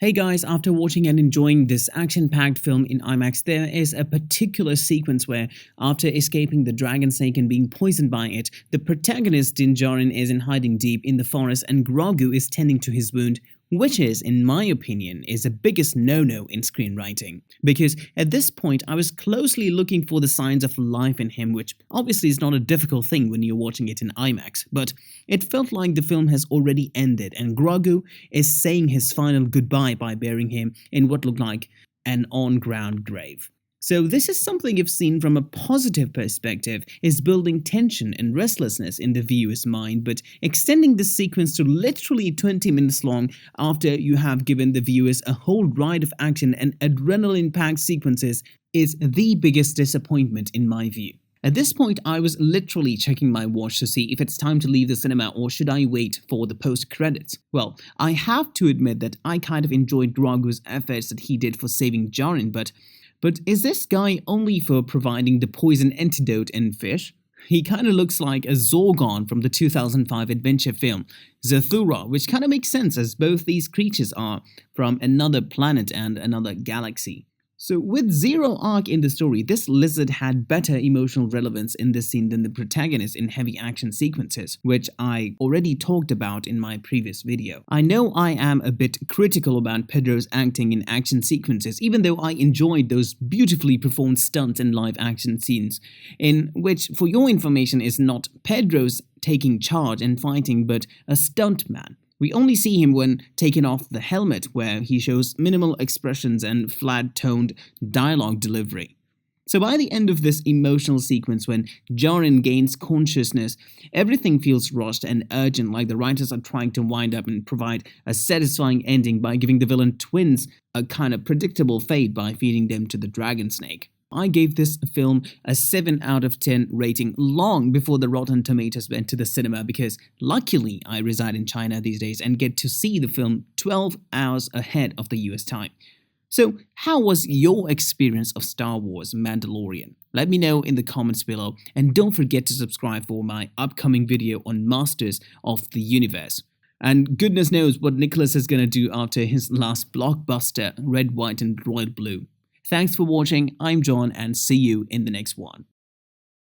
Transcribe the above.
Hey guys, after watching and enjoying this action-packed film in IMAX, there is a particular sequence where, after escaping the dragon snake and being poisoned by it, the protagonist Din Djarin is in hiding deep in the forest and Grogu is tending to his wound, which is, in my opinion, is the biggest no-no in screenwriting. Because at this point, I was closely looking for the signs of life in him, which obviously is not a difficult thing when you're watching it in IMAX, but it felt like the film has already ended and Grogu is saying his final goodbye by burying him in what looked like an on-ground grave. So this is something you've seen from a positive perspective, is building tension and restlessness in the viewer's mind, but extending this sequence to literally 20 minutes long after you have given the viewers a whole ride of action and adrenaline-packed sequences is the biggest disappointment in my view. At this point, I was literally checking my watch to see if it's time to leave the cinema or should I wait for the post-credits. Well, I have to admit that I kind of enjoyed Grogu's efforts that he did for saving Djarin, but is this guy only for providing the poison antidote in fish? He kind of looks like a Zorgon from the 2005 adventure film Zathura, which kind of makes sense as both these creatures are from another planet and another galaxy. So with zero arc in the story, this lizard had better emotional relevance in this scene than the protagonist in heavy action sequences, which I already talked about in my previous video. I know I am a bit critical about Pedro's acting in action sequences, even though I enjoyed those beautifully performed stunts and live action scenes, in which, for your information, is not Pedro's taking charge and fighting, but a stuntman. We only see him when taking off the helmet, where he shows minimal expressions and flat-toned dialogue delivery. So by the end of this emotional sequence, when Djarin gains consciousness, everything feels rushed and urgent, like the writers are trying to wind up and provide a satisfying ending by giving the villain twins a kind of predictable fate by feeding them to the dragon snake. I gave this film a 7 out of 10 rating long before the Rotten Tomatoes went to the cinema because luckily I reside in China these days and get to see the film 12 hours ahead of the US time. So how was your experience of Star Wars Mandalorian? Let me know in the comments below and don't forget to subscribe for my upcoming video on Masters of the Universe. And goodness knows what Nicholas is gonna do after his last blockbuster Red, White and Royal Blue. Thanks for watching, I'm John and see you in the next one.